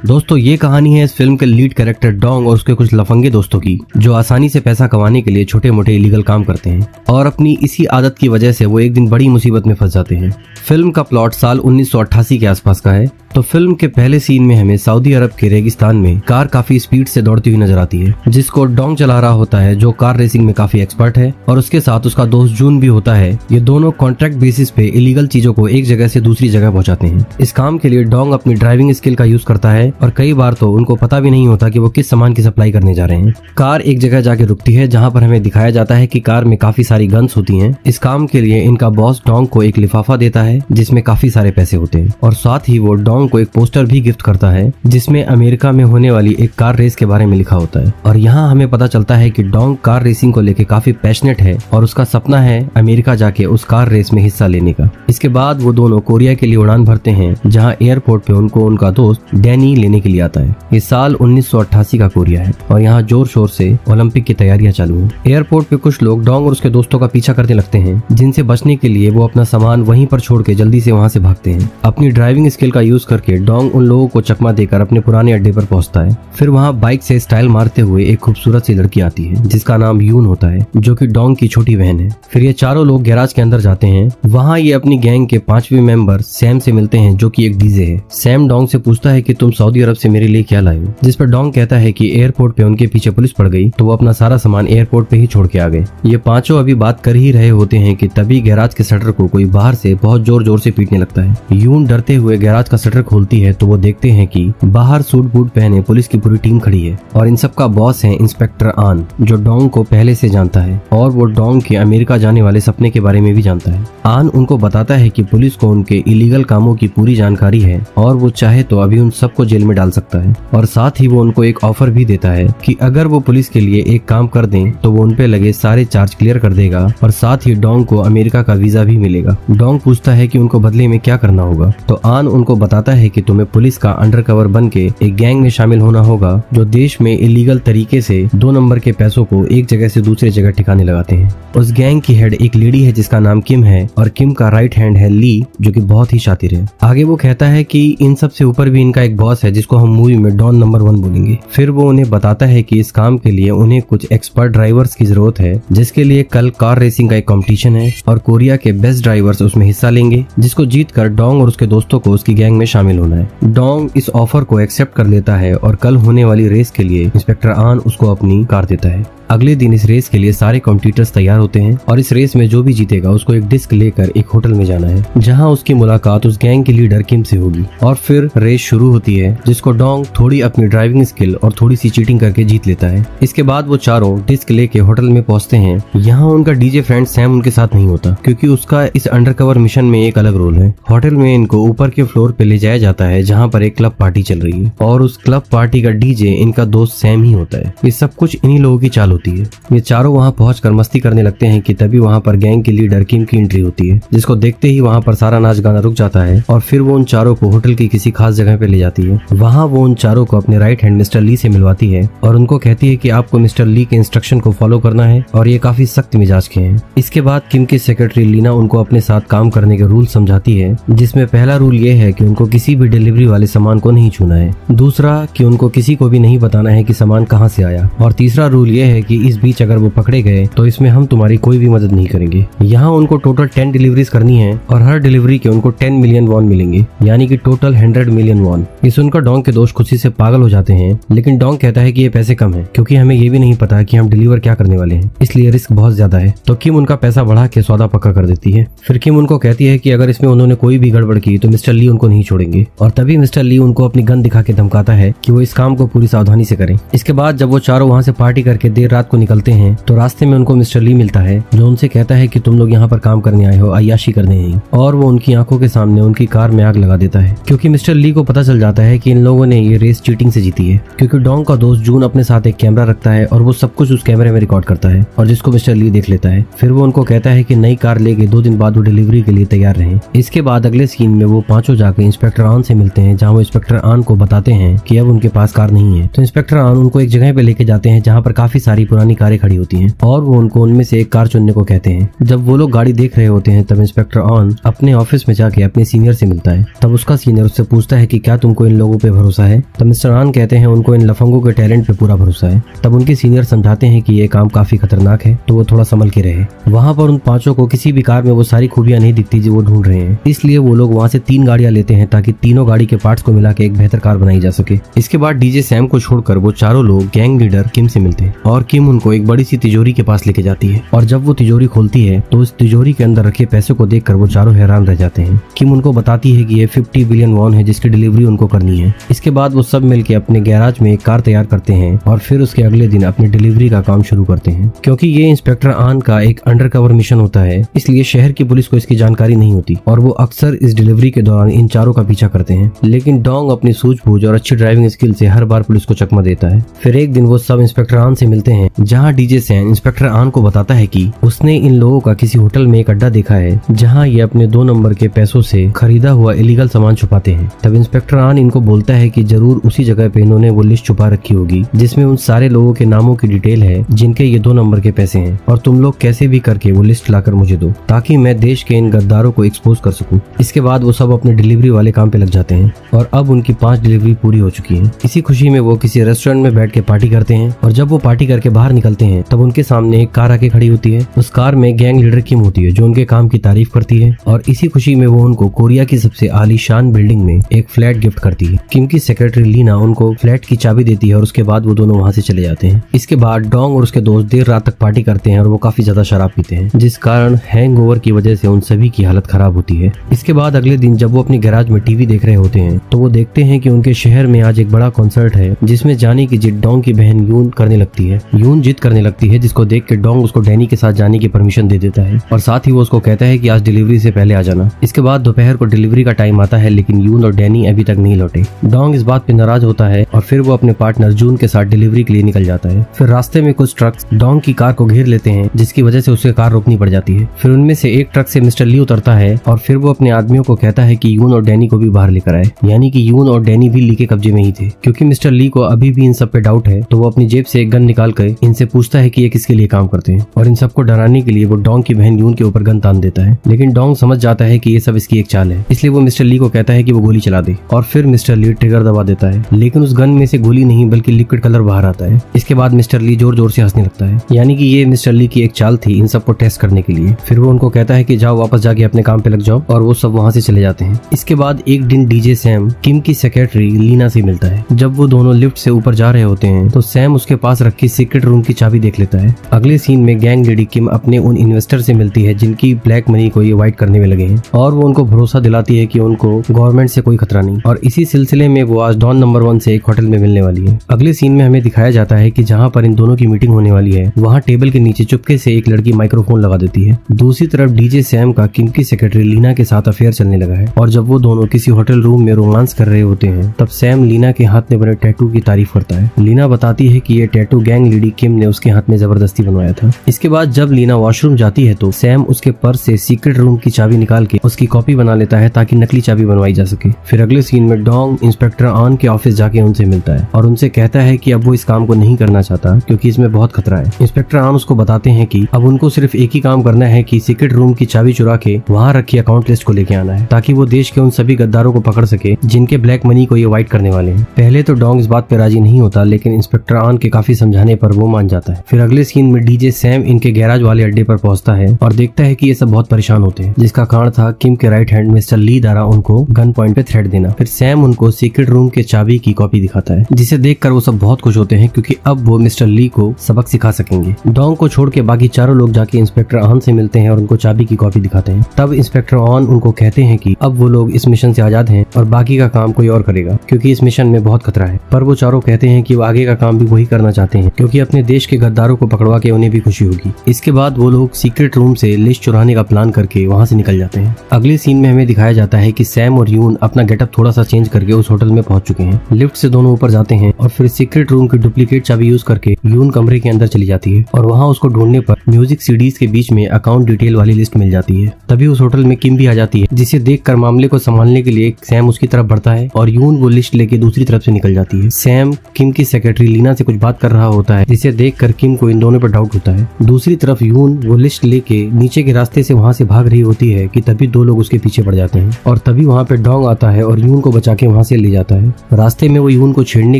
दोस्तों ये कहानी है इस फिल्म के लीड कैरेक्टर डोंग और उसके कुछ लफंगे दोस्तों की, जो आसानी से पैसा कमाने के लिए छोटे मोटे इलीगल काम करते हैं और अपनी इसी आदत की वजह से वो एक दिन बड़ी मुसीबत में फंस जाते हैं। फिल्म का प्लॉट साल 1988 के आसपास का है। तो फिल्म के पहले सीन में हमें सऊदी अरब के रेगिस्तान में कार काफी स्पीड से दौड़ती हुई नजर आती है, जिसको डोंग चला रहा होता है, जो कार रेसिंग में काफी एक्सपर्ट है, और उसके साथ उसका दोस्त जून भी होता है। ये दोनों कॉन्ट्रैक्ट बेसिस पे इलीगल चीजों को एक जगह से दूसरी जगह पहुंचाते हैं। इस काम के लिए डोंग अपनी ड्राइविंग स्किल का यूज करता है और कई बार तो उनको पता भी नहीं होता कि वो किस सामान की सप्लाई करने जा रहे हैं। कार एक जगह जाके रुकती है जहाँ पर हमें दिखाया जाता है कि कार में काफी सारी गन्स होती हैं। इस काम के लिए इनका बॉस डोंग को एक लिफाफा देता है जिसमें काफी सारे पैसे होते हैं, और साथ ही वो डोंग को एक पोस्टर भी गिफ्ट करता है जिसमें अमेरिका में होने वाली एक कार रेस के बारे में लिखा होता है। और यहाँ हमें पता चलता है कि डोंग कार रेसिंग को लेके काफी पैशनेट है और उसका सपना है अमेरिका जाके उस कार रेस में हिस्सा लेने का। इसके बाद वो दोनों कोरिया के लिए उड़ान भरते हैं, जहाँ एयरपोर्ट पे उनको उनका दोस्त डैनी लेने के लिए आता है। ये साल 1988 का कोरिया है और यहाँ जोर शोर से ओलंपिक की तैयारियां चालू हैं। एयरपोर्ट पे कुछ लोग डोंग और उसके दोस्तों का पीछा करने लगते हैं, जिनसे बचने के लिए वो अपना सामान वहीं पर छोड़ के जल्दी से वहाँ से भागते हैं। अपनी ड्राइविंग स्किल का यूज करके डोंग उन लोगों को चकमा देकर अपने पुराने अड्डे पर पहुंचता है। फिर वहाँ बाइक से स्टाइल मारते हुए एक खूबसूरत सी लड़की आती है जिसका नाम यून होता है, जो कि डोंग की छोटी बहन है। फिर ये चारों लोग गैराज के अंदर जाते हैं। वहाँ ये अपनी गैंग के 5वें मेंबर सैम से मिलते हैं, जो कि एक डीजे है। सैम डोंग से पूछता है कि तुम सऊदी अरब से मेरे लिए क्या लाए हो, जिस पर डोंग कहता है कि एयरपोर्ट पे उनके पीछे पुलिस पड़ गई तो वो अपना सारा सामान एयरपोर्ट पे ही छोड़ के आ गए। ये पांचों अभी बात कर ही रहे होते हैं कि तभी गैराज के शटर को कोई बाहर से बहुत जोर जोर से पीटने लगता है। यून डरते हुए गैराज का शटर खोलती है तो वो देखते हैं कि बाहर सूट बूट पहने पुलिस की पूरी टीम खड़ी है और इन सब का बॉस है इंस्पेक्टर आन, जो डोंग को पहले से जानता है और वो डोंग के अमेरिका जाने वाले सपने के बारे में भी जानता है। आन उनको बताता है कि पुलिस को उनके इलीगल कामों की पूरी जानकारी है और वो चाहे तो अभी उन सबको जेल में डाल सकता है, और साथ ही वो उनको एक ऑफर भी देता है कि अगर वो पुलिस के लिए एक काम कर दें तो वो उनपे लगे सारे चार्ज क्लियर कर देगा और साथ ही डोंग को अमेरिका का वीजा भी मिलेगा। डोंग पूछता है कि उनको बदले में क्या करना होगा, तो आन उनको बताता है कि तुम्हें पुलिस का अंडरकवर बन के एक गैंग में शामिल होना होगा, जो देश में इलीगल तरीके से 2 नंबर के पैसों को एक जगह से दूसरे जगह ठिकाने लगाते हैं। उस गैंग की हेड एक लेडी है जिसका नाम किम है और किम का राइट हैंड है ली, जो कि बहुत ही शातिर है। आगे वो कहता है कि इन सब से ऊपर भी इनका एक बॉस है जिसको हम मूवी में डॉन नंबर 1 बोलेंगे। फिर वो उन्हें बताता है कि इस काम के लिए उन्हें कुछ एक्सपर्ट ड्राइवर्स की जरूरत है, जिसके लिए कल कार रेसिंग का एक कंपटीशन है और कोरिया के बेस्ट ड्राइवर्स उसमें हिस्सा लेंगे, जिसको जीतकर डोंग और उसके दोस्तों को उसकी गैंग में शामिल होना है। डोंग इस ऑफर को एक्सेप्ट कर लेता है और कल होने वाली रेस के लिए इंस्पेक्टर आन उसको अपनी कार देता है। अगले दिन इस रेस के लिए सारे कॉम्पिटिटर्स तैयार होते हैं और इस रेस में जो भी जीतेगा उसको एक डिस्क लेकर एक होटल में जाना है, जहां उसकी मुलाकात उस गैंग के लीडर किम से होगी। और फिर रेस शुरू होती है, जिसको डोंग थोड़ी अपनी ड्राइविंग स्किल और थोड़ी सी चीटिंग करके जीत लेता है। इसके बाद वो चारों डिस्क लेके होटल में पहुंचते हैं। यहाँ उनका डीजे फ्रेंड सैम उनके साथ नहीं होता, क्योंकि उसका इस अंडरकवर मिशन में एक अलग रोल है। होटल में इनको ऊपर के फ्लोर पे ले जाया जाता है, जहाँ पर एक क्लब पार्टी चल रही है और उस क्लब पार्टी का डीजे इनका दोस्त सैम ही होता है। ये सब कुछ इन्हीं लोगों की चाल होती है। ये चारों वहाँ पहुंचकर मस्ती करने लगते हैं कि तभी वहाँ पर गैंग की लीडर किम की एंट्री होती है, जिसको देखते ही वहाँ पर सारा नाच गाना रुक जाता है और फिर वो उन चारों को होटल की किसी खास जगह पे ले जाती है। वहाँ वो उन चारों को अपने राइट हैंड मिस्टर ली से मिलवाती है और उनको कहती है कि आपको मिस्टर ली के इंस्ट्रक्शन को फॉलो करना है और ये काफी सख्त मिजाज के हैं। इसके बाद किम की सेक्रेटरी लीना उनको अपने साथ काम करने के रूल समझाती है, जिसमें पहला रूल ये है कि उनको किसी भी डिलीवरी वाले सामान को नहीं छूना है, दूसरा कि उनको किसी को भी नहीं बताना है कि सामान कहाँ से आया, और तीसरा रूल ये है कि इस बीच अगर वो पकड़े गए तो इसमें हम तुम्हारी कोई भी मदद नहीं करेंगे। यहाँ उनको टोटल 10 डिलीवरीज करनी है और हर डिलीवरी के उनको 10 मिलियन वॉन मिलेंगे, यानी कि टोटल 100 मिलियन वॉन। ये सुनकर डोंग के दोस्त खुशी से पागल हो जाते हैं, लेकिन डोंग कहता है कि ये पैसे कम है क्योंकि हमें ये भी नहीं पता कि हम डिलीवर क्या करने वाले हैं, इसलिए रिस्क बहुत ज्यादा है। तो किम उनका पैसा बढ़ा के सौदा पक्का कर देती है। फिर किम उनको कहती है कि अगर इसमें उन्होंने कोई भी गड़बड़ की तो मिस्टर ली उनको नहीं छोड़ेंगे, और तभी मिस्टर ली उनको अपनी गन दिखा के धमकाता है कि वो इस काम को पूरी सावधानी से करें। इसके बाद जब वो चारों वहाँ से पार्टी करके देर रात को निकलते हैं तो रास्ते में उनको मिस्टर ली मिलता है, जो उनसे कहता है कि तुम लोग यहाँ पर काम करने आए हो, अय्याशी करने नहीं, और वो उनकी आंखों के सामने उनकी कार में आग लगा देता है, क्योंकि मिस्टर ली को पता चल जाता है कि इन लोगों ने ये रेस चीटिंग से जीती है। क्योंकि डोंग का दोस्त जून अपने साथ एक कैमरा रखता है और वो सब कुछ उस कैमरे में रिकॉर्ड करता है, और जिसको मिस्टर ली देख लेता है। फिर वो उनको कहता है कि नई कार लेके 2 दिन बाद वो डिलीवरी के लिए तैयार रहें। इसके बाद अगले सीन में वो पांचों जाकर इंस्पेक्टर आन से मिलते हैं, जहाँ वो इंस्पेक्टर आन को बताते हैं कि अब उनके पास कार नहीं है। तो इंस्पेक्टर आन उनको एक जगह पे लेके जाते हैं जहाँ पर काफी सारी सारी पुरानी कारें खड़ी होती हैं और वो उनको उनमें से एक कार चुनने को कहते हैं। जब वो लोग गाड़ी देख रहे होते हैं तब इंस्पेक्टर ऑन अपने ऑफिस में जाके अपने सीनियर से मिलता है। तब उसका सीनियर उससे पूछता है कि क्या तुमको इन लोगों पे भरोसा है। तब मिस्टर ऑन कहते हैं उनको इन लफंगों के टैलेंट पे पूरा भरोसा है। तब उनके सीनियर समझाते हैं कि ये काम काफी खतरनाक है तो वो थोड़ा संभल के रहे। वहाँ पर उन पांचों को किसी भी कार में वो सारी खूबियां नहीं दिखती जो वो ढूंढ रहे हैं, इसलिए वो लोग वहाँ से 3 गाड़ियां लेते हैं ताकि तीनों गाड़ी के पार्ट्स को मिला के एक बेहतर कार बनाई जा सके। इसके बाद डीजे सैम को छोड़कर वो चारों लोग गैंग लीडर किम से मिलते हैं और किम उनको एक बड़ी सी तिजोरी के पास लेके जाती है और जब वो तिजोरी खोलती है तो उस तिजोरी के अंदर रखे पैसे को देखकर वो चारों हैरान रह जाते हैं। किम उनको बताती है कि ये 50 बिलियन वॉन है जिसकी डिलीवरी उनको करनी है। इसके बाद वो सब मिलके अपने गैराज में एक कार तैयार करते हैं और फिर उसके अगले दिन अपनी डिलीवरी का काम शुरू करते हैं। क्योंकि ये इंस्पेक्टर आन का एक अंडरकवर मिशन होता है इसलिए शहर की पुलिस को इसकी जानकारी नहीं होती और वो अक्सर इस डिलीवरी के दौरान इन चारों का पीछा करते हैं। लेकिन डोंग अपनी सूझबूझ और अच्छी ड्राइविंग स्किल से हर बार पुलिस को चकमा देता है। फिर एक दिन वो सब इंस्पेक्टर आन से मिलते हैं जहाँ डीजे सैन इंस्पेक्टर आन को बताता है कि उसने इन लोगों का किसी होटल में एक अड्डा देखा है जहाँ ये अपने 2 नंबर के पैसों से खरीदा हुआ इलीगल सामान छुपाते हैं। तब इंस्पेक्टर आन इनको बोलता है कि जरूर उसी जगह पे इन्होंने वो लिस्ट छुपा रखी होगी जिसमें उन सारे लोगों के नामों की डिटेल है जिनके ये 2 नंबर के पैसे हैं और तुम लोग कैसे भी करके वो लिस्ट लाकर मुझे दो ताकि मैं देश के इन गद्दारों को एक्सपोज कर सकूं। इसके बाद वो सब अपने डिलीवरी वाले काम पे लग जाते हैं और अब उनकी 5 डिलीवरी पूरी हो चुकी है। इसी खुशी में वो किसी रेस्टोरेंट में बैठ के पार्टी करते हैं और जब वो पार्टी करके बाहर निकलते हैं तब उनके सामने एक कार आके खड़ी होती है। उस कार में गैंग लीडर किम होती है जो उनके काम की तारीफ करती है और इसी खुशी में वो उनको कोरिया की सबसे आलीशान बिल्डिंग में एक फ्लैट गिफ्ट करती है। किम की सेक्रेटरी लीना उनको फ्लैट की चाबी देती है और उसके बाद वो दोनों वहाँ से चले जाते हैं। इसके बाद डोंग और उसके दोस्त देर रात तक पार्टी करते हैं और वो काफी ज्यादा शराब पीते हैं जिस कारण हैंगओवर की वजह से उन सभी की हालत खराब होती है। इसके बाद अगले दिन जब वो अपने गैराज में टीवी देख रहे होते हैं तो वो देखते हैं कि उनके शहर में आज एक बड़ा कॉन्सर्ट है जिसमें जाने की जिद डोंग की बहन यून करने लगती है। यून जिद करने लगती है जिसको देख के डोंग उसको डैनी के साथ जाने की परमिशन दे देता है और साथ ही वो उसको कहता है कि आज डिलीवरी से पहले आ जाना। इसके बाद दोपहर को डिलीवरी का टाइम आता है लेकिन यून और डैनी अभी तक नहीं लौटे। डोंग इस बात पे नाराज होता है और फिर वो अपने पार्टनर जून के साथ डिलीवरी के लिए निकल जाता है। फिर रास्ते में कुछ ट्रक्स डोंग की कार को घेर लेते हैं जिसकी वजह से उसे कार रोकनी पड़ जाती है। फिर उनमें से एक ट्रक से मिस्टर ली उतरता है और फिर वो अपने आदमियों को कहता है कि यून और डैनी को भी बाहर लेकर आए, यानी कि यून और डैनी भी ली के कब्जे में ही थे। क्योंकि मिस्टर ली को अभी भी इन सब पे डाउट है तो वो अपनी जेब से एक गन निकाल कर इनसे पूछता है कि ये किसके लिए काम करते हैं और इन सबको डराने के लिए वो डोंग की बहन यून के ऊपर गन तान देता है। लेकिन डोंग समझ जाता है कि ये सब इसकी एक चाल है, इसलिए वो मिस्टर ली को कहता है कि वो गोली चला दे और फिर मिस्टर ली ट्रिगर दबा देता है लेकिन उस गन में से गोली नहीं बल्कि लिक्विड कलर बाहर आता है। इसके बाद मिस्टर ली जोर जोर से हंसने लगता है, यानी कि ये मिस्टर ली की एक चाल थी इन सबको टेस्ट करने के लिए। फिर वो उनको कहता है कि जाओ वापस जाके अपने काम पे लग जाओ और वो सब वहाँ से चले जाते हैं। इसके बाद एक दिन डीजे सैम किम की सेक्रेटरी लीना से मिलता है। जब वो दोनों लिफ्ट से ऊपर जा रहे होते हैं तो सैम उसके पास रखी सीक्रेट रूम की चाबी देख लेता है। अगले सीन में गैंग लेडी किम अपने उन इन्वेस्टर से मिलती है जिनकी ब्लैक मनी को ये वाइट करने में लगे हैं और वो उनको भरोसा दिलाती है कि उनको गवर्नमेंट से कोई खतरा नहीं और इसी सिलसिले में वो आज डॉन नंबर 1 से एक होटल में मिलने वाली है। अगले सीन में हमें दिखाया जाता है कि जहाँ पर इन दोनों की मीटिंग होने वाली है वहाँ टेबल के नीचे चुपके से एक लड़की माइक्रोफोन लगा देती है। दूसरी तरफ डीजे सैम का किम की सेक्रेटरी लीना के साथ अफेयर चलने लगा है और जब वो दोनों किसी होटल रूम में रोमांस कर रहे होते हैं तब सैम लीना के हाथ में बने टैटू की तारीफ करता है। लीना बताती है कि ये टैटू गैंग लेडी किम ने उसके हाथ में जबरदस्ती बनवाया था। इसके बाद जब लीना वॉशरूम जाती है तो सैम उसके पर्स से सीक्रेट रूम की चाबी निकाल के उसकी कॉपी बना लेता है ताकि नकली चाबी बनवाई जा सके। फिर अगले सीन में डोंग इंस्पेक्टर ऑन के ऑफिस जाके उनसे मिलता है और उनसे कहता है कि अब वो इस काम को नहीं करना चाहता क्योंकि इसमें बहुत खतरा है। इंस्पेक्टर ऑन उसको बताते हैं कि अब उनको सिर्फ एक ही काम करना है कि सीक्रेट रूम की चाबी चुरा के वहाँ रखी अकाउंट लिस्ट को लेके आना है ताकि वो देश के उन सभी गद्दारों को पकड़ सके जिनके ब्लैक मनी को ये वाइट करने वाले हैं। पहले तो डोंग इस बात पे राजी नहीं होता लेकिन इंस्पेक्टर ऑन के काफी समझाने पर वो मान जाता है। फिर अगले सीन में डीजे सैम इनके गैराज वाले अड्डे पर पहुंचता है और देखता है कि ये सब बहुत परेशान होते हैं जिसका कारण था किम के राइट हैंड मिस्टर ली द्वारा उनको गन पॉइंट पे थ्रेट देना। फिर सैम उनको सीक्रेट रूम के चाबी की कॉपी दिखाता है जिसे देखकर वो सब बहुत खुश होते हैं क्योंकि अब वो मिस्टर ली को सबक सिखा सकेंगे। डोंग को छोड़ के बाकी चारों लोग जाके इंस्पेक्टर ऑन से मिलते हैं और उनको चाबी की कॉपी दिखाते हैं। तब इंस्पेक्टर ऑन उनको कहते हैं कि अब वो लोग इस मिशन से आजाद हैं और बाकी का काम कोई और करेगा क्योंकि इस मिशन में बहुत खतरा है। पर वो चारों कहते हैं कि वो आगे का काम भी वही करना चाहते हैं क्योंकि अपने देश के गद्दारों को पकड़वा के उन्हें भी खुशी होगी। इसके बाद वो लोग सीक्रेट रूम से लिस्ट चुराने का प्लान करके वहाँ से निकल जाते हैं। अगले सीन में हमें दिखाया जाता है कि सैम और यून अपना गेटअप थोड़ा सा चेंज करके उस होटल में पहुंच चुके हैं। लिफ्ट से दोनों ऊपर जाते हैं और फिर सीक्रेट रूम की डुप्लीकेट चाबी यूज करके यून कमरे के अंदर चली जाती है और वहाँ उसको ढूंढने पर म्यूजिक सीडीज के बीच में अकाउंट डिटेल वाली लिस्ट मिल जाती है। तभी उस होटल में किम भी आ जाती है जिसे देखकर मामले को संभालने के लिए सैम उसकी तरफ बढ़ता है और यून वो लिस्ट लेके दूसरी तरफ से निकल जाती है। सैम किम की सेक्रेटरी लीना से कुछ बात कर रहा होता है जिसे देखकर किम को इन दोनों पर डाउट होता है। दूसरी तरफ यून वो लिस्ट लेके नीचे के रास्ते से वहाँ से भाग रही होती है कि तभी दो लोग उसके पीछे पड़ जाते हैं और तभी वहाँ पे डोंग आता है और यून को बचा के वहाँ से ले जाता है। रास्ते में वो यून को छेड़ने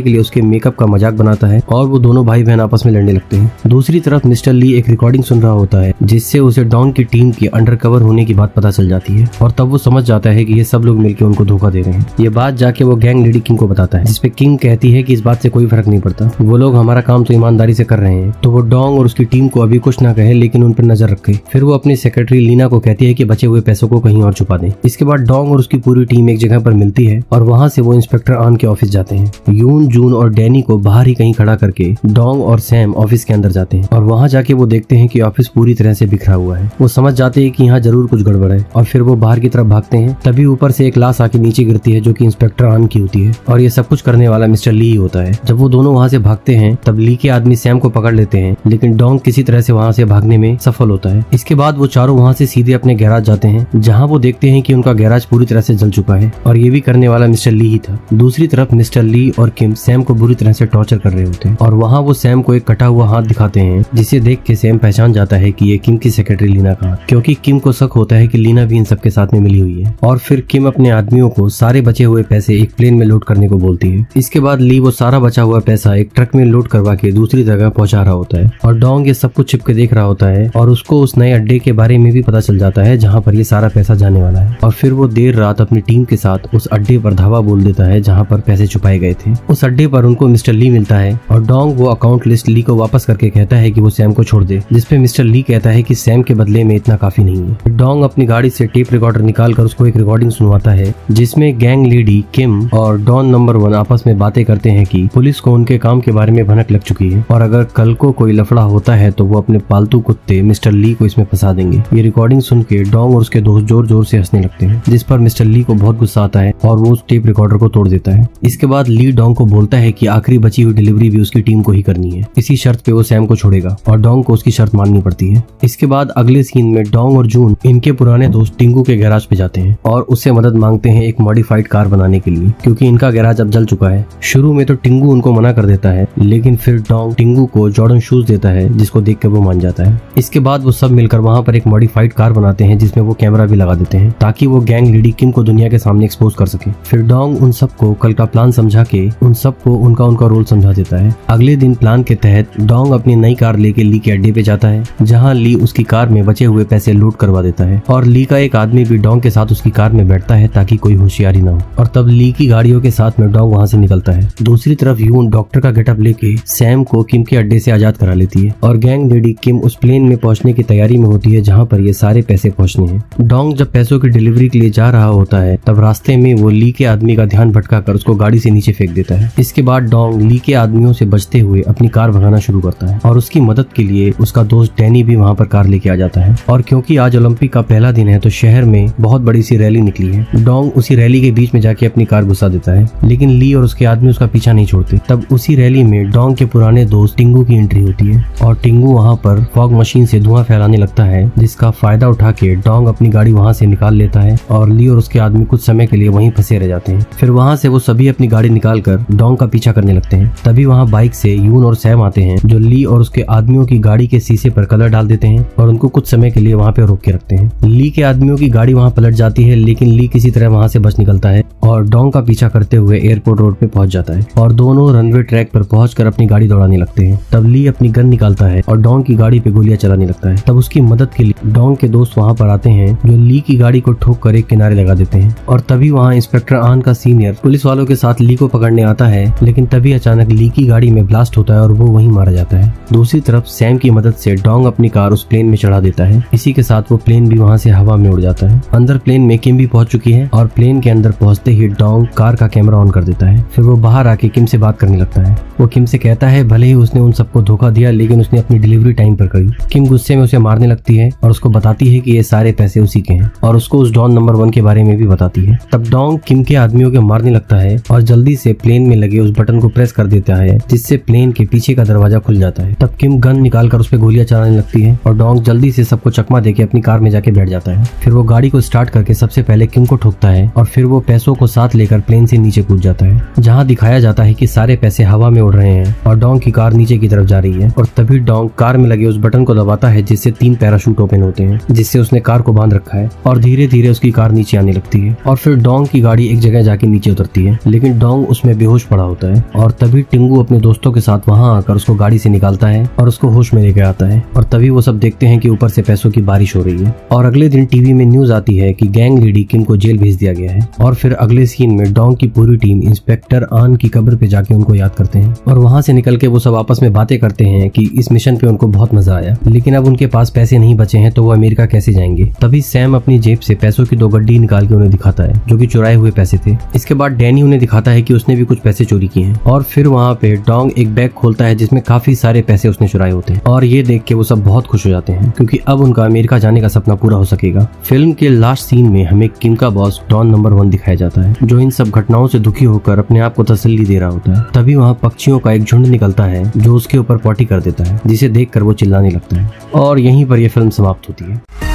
के लिए उसके मेकअप का मजाक बनाता है और वो दोनों भाई बहन आपस में लड़ने लगते हैं। दूसरी तरफ मिस्टर ली एक रिकॉर्डिंग सुन रहा होता है जिससे उसे डोंग की टीम की अंडरकवर होने की बात पता चल जाती है और तब वो समझ जाता है कि ये सब लोग मिलकर उनको धोखा दे रहे हैं। ये बात जाके वो गैंग लीडर किंग को बताता है जिसपे किंग कहती है कि इस बात से कोई फर्क नहीं पड़ता, वो लोग हमारा काम तो ईमानदारी से कर रहे हैं। तो वो डोंग और उसकी टीम को अभी कुछ ना कहे लेकिन उन पर नजर रखे। फिर वो अपनी सेक्रेटरी लीना को कहती है कि बचे हुए पैसों को कहीं और छुपा दें। इसके बाद डोंग और उसकी पूरी टीम एक जगह पर मिलती है और वहाँ से वो इंस्पेक्टर आन के ऑफिस जाते हैं। यून, जून और डैनी को बाहर ही कहीं खड़ा करके डोंग और सैम ऑफिस के अंदर जाते हैं और वहाँ जाके वो देखते हैं कि ऑफिस पूरी तरह से बिखरा हुआ है। वो समझ जाते हैं कि यहाँ जरूर कुछ गड़बड़ है और फिर वो बाहर की तरफ भागते हैं। तभी ऊपर से एक लाश आके नीचे गिरती है जो कि इंस्पेक्टर आन की होती है और ये सब कुछ करने वाला मिस्टर ली ही होता है। जब वो दोनों वहाँ से भागते हैं तब ली के आदमी सैम को पकड़ लेते हैं लेकिन डोंग किसी तरह से वहाँ से भागने में सफल होता है। इसके बाद वो चारों वहाँ से सीधे अपने गैराज जाते हैं जहाँ वो देखते हैं कि उनका गैराज पूरी तरह से जल चुका है और ये भी करने वाला मिस्टर ली ही था। दूसरी तरफ मिस्टर ली और किम सैम को बुरी तरह से टॉर्चर कर रहे होते हैं और वहाँ वो सैम को एक कटा हुआ हाथ दिखाते हैं जिसे देख के सैम पहचान जाता है कि ये किम की सेक्रेटरी लीना का हाथ, क्योंकि किम को शक होता है कि लीना भी इन सबके साथ में मिली हुई है। और फिर किम अपने आदमियों को सारे बचे हुए पैसे एक प्लेन में लोड करने को बोलती है। इसके बाद ली वो सारा बचा हुआ पैसा एक ट्रक में लोड करवा के दूसरी जगह पहुंचा रहा होता है और डोंग ये सब कुछ छिप के देख रहा होता है और उसको उस नए अड्डे के बारे में भी पता चल जाता है जहाँ पर ये सारा पैसा जाने वाला है। और फिर वो देर रात अपनी टीम के साथ उस अड्डे पर धावा बोल देता है जहाँ पर पैसे छुपाए गए थे। उस अड्डे पर उनको मिस्टर ली मिलता है और डोंग वो अकाउंट लिस्ट ली को वापस करके कहता है कि वो सैम को छोड़ दे, जिसपे मिस्टर ली कहता है कि सैम के बदले में इतना काफी नहीं है। डोंग अपनी गाड़ी से टेप रिकॉर्डर निकाल कर उसको एक रिकॉर्डिंग सुनवाता है जिसमें गैंग लीडी किम और डॉन नंबर 1 आपस में बातें करते हैं कि पुलिस को उनके काम के बारे में भनक लग चुकी है और अगर कल को कोई लफड़ा होता है तो वो अपने पालतू कुत्ते मिस्टर ली को इसमें फंसा देंगे। ये रिकॉर्डिंग सुन के डोंग और उसके दोस्त जोर जोर से हंसने लगते हैं जिस पर मिस्टर ली को बहुत गुस्सा आता है और वो उस टेप रिकॉर्डर को तोड़ देता है। इसके बाद ली डोंग को बोलता है कि आखिरी बची हुई डिलीवरी भी उसकी टीम को ही करनी है। इसी शर्त पे वो सैम को छोड़ेगा और डोंग को उसकी शर्त माननी पड़ती है। इसके बाद अगले सीन में डोंग और जून इनके पुराने दोस्त टिंगू के गैराज पे जाते हैं और उससे मदद मांगते हैं एक मॉडिफाइड कार बनाने के लिए क्योंकि इनका गैराज अब जल चुका है। शुरू में तो टिंगू उनको मना कर देता है लेकिन फिर डोंग टिंगू को जॉर्डन शूज देता है जिसको देख कर वो मान जाता है। इसके बाद वो सब मिलकर वहाँ पर एक मॉडिफाइड कार बनाते हैं जिसमें वो कैमरा भी लगा देते हैं ताकि वो गैंग लीडी किम को दुनिया के सामने एक्सपोज कर सके। फिर डोंग उन सबको कल का प्लान समझा के उन सबको उनका रोल समझा देता है। अगले दिन प्लान के तहत डोंग अपनी नई कार लेके ली के अड्डे पे जाता है जहाँ ली उसकी कार में बचे हुए पैसे लोड करवा देता है और ली का एक आदमी भी डोंग के साथ उसकी कार में बैठता है ताकि कोई होशियारी ना हो। और तब ली की गाड़ियों के साथ में डोंग वहाँ से निकलता है। दूसरी तरफ यून डॉक्टर का गेटअप लेके सैम को किम के अड्डे से आजाद करा लेती है और गैंग लेडी किम उस प्लेन में पहुंचने की तैयारी में होती है जहाँ पर ये सारे पैसे पहुंचने हैं। डोंग जब पैसों की डिलीवरी के लिए जा रहा होता है तब रास्ते में वो ली के आदमी का ध्यान भटका कर उसको गाड़ी से नीचे फेंक देता है। इसके बाद डोंग ली के आदमियों से बचते हुए अपनी कार भगाना शुरू करता है और उसकी मदद के लिए उसका दोस्त डैनी भी वहाँ पर कार लेके आ जाता है। और क्योंकि आज ओलंपिक का पहला दिन है तो शहर में बहुत बड़ी सी रैली निकली है। डोंग उसी रैली के बीच में जाके अपनी कार घुसा देता है लेकिन ली और उसके आदमी उसका पीछा नहीं छोड़ते। तब उसी रैली में डोंग के पुराने दोस्त टिंगू की एंट्री होती है और टिंगू वहाँ पर फॉग मशीन से धुआं फैलाने लगता है जिसका फायदा उठा के डोंग अपनी गाड़ी वहाँ से निकाल लेता है और ली और उसके आदमी कुछ समय के लिए वहीं फंसे रह जाते हैं। फिर वहाँ से वो सभी अपनी गाड़ी निकाल कर डोंग का पीछा करने लगते हैं। तभी वहाँ बाइक से यून और सैम आते हैं जो ली और उसके आदमियों की गाड़ी के शीशे पर कलर डाल देते हैं और उनको कुछ समय के लिए वहाँ पे रोक के रखते हैं। ली के आदमियों की गाड़ी वहाँ पलट जाती है लेकिन ली किसी तरह वहाँ से बच निकलता है और डोंग का पीछा करते हुए एयरपोर्ट रोड पे पहुंच जाता है और दोनों रनवे ट्रैक पर पहुंचकर अपनी गाड़ी दौड़ाने लगते हैं। तब ली अपनी गन निकालता है और डोंग की गाड़ी पे गोलियां चलाने लगता है। तब उसकी मदद के लिए डोंग के दोस्त वहां पर आते हैं जो ली की गाड़ी को ठोक कर एक किनारे लगा देते हैं और तभी वहां इंस्पेक्टर आन का सीनियर पुलिस वालों के साथ ली को पकड़ने आता है लेकिन तभी अचानक ली की गाड़ी में ब्लास्ट होता है और वो वहीं मारा जाता है। दूसरी तरफ सैम की मदद से डोंग अपनी कार उस प्लेन में चढ़ा देता है। इसी के साथ वो प्लेन भी वहाँ से हवा में उड़ जाता है। अंदर प्लेन में किम भी पहुंच चुकी है और प्लेन के अंदर पहुंचते ही डोंग कार का कैमरा ऑन कर देता है। फिर वो बाहर आके किम से बात करने लगता है। वो किम से कहता है भले ही उसने उन सबको धोखा दिया लेकिन उसने अपनी डिलीवरी टाइम पर करी। किम गुस्से में उसे मारने लगती है और उसको बताती है कि ये सारे पैसे उसी के हैं और उसको उस डॉन नंबर 1 के बारे में भी बताती है। तब डोंग किम के आदमियों के मारने लगता है और जल्दी से प्लेन में लगे उस बटन को प्रेस कर देता है जिससे प्लेन के पीछे का दरवाजा खुल जाता है। तब किम गन निकाल कर उस पर गोलियां चलाने लगती है और डोंग जल्दी से सबको चकमा देके अपनी कार में जाके बैठ जाता है। फिर वो गाड़ी को स्टार्ट करके सबसे पहले किम को ठोकता है और फिर वो पैसों को को साथ लेकर प्लेन से नीचे कूद जाता है, जहाँ दिखाया जाता है कि सारे पैसे हवा में उड़ रहे हैं और डोंग की कार नीचे की तरफ जा रही है। और तभी डोंग कार में लगे उस बटन को दबाता है जिससे 3 पैराशूट ओपन होते हैं, जिससे उसने कार को बांध रखा है और धीरे धीरे उसकी कार नीचे आने लगती है। और फिर डोंग की गाड़ी एक जगह जाके नीचे उतरती है, लेकिन डोंग उसमें बेहोश पड़ा होता है। और तभी टिंगू अपने दोस्तों के साथ वहाँ आकर उसको गाड़ी से निकालता है और उसको होश में लेकर आता है। और तभी वो सब देखते हैं कि ऊपर से पैसों की बारिश हो रही है। और अगले दिन टीवी में न्यूज आती है कि गैंग लीडर किम को जेल भेज दिया गया है। और फिर अगले सीन में डोंग की पूरी टीम इंस्पेक्टर आन की कब्र पे जाके उनको याद करते हैं और वहाँ से निकल के वो सब आपस में बातें करते हैं कि इस मिशन पे उनको बहुत मजा आया, लेकिन अब उनके पास पैसे नहीं बचे हैं तो वो अमेरिका कैसे जाएंगे। तभी सैम अपनी जेब से पैसों की 2 गड्डी निकाल के उन्हें दिखाता है जो कि चुराए हुए पैसे थे। इसके बाद डैनी उन्हें दिखाता है कि उसने भी कुछ पैसे चोरी किए हैं। और फिर वहाँ पे डोंग एक बैग खोलता है जिसमें काफी सारे पैसे उसने चुराए होते हैं और ये देख के वो सब बहुत खुश हो जाते हैं क्योंकि अब उनका अमेरिका जाने का सपना पूरा हो सकेगा। फिल्म के लास्ट सीन में हमें किम का बॉस डॉन नंबर 1 दिखाया जाता है, जो इन सब घटनाओं से दुखी होकर अपने आप को तसल्ली दे रहा होता है। तभी वहाँ पक्षियों का एक झुंड निकलता है जो उसके ऊपर पॉटी कर देता है, जिसे देखकर वो चिल्लाने लगता है। और यहीं पर यह फिल्म समाप्त होती है।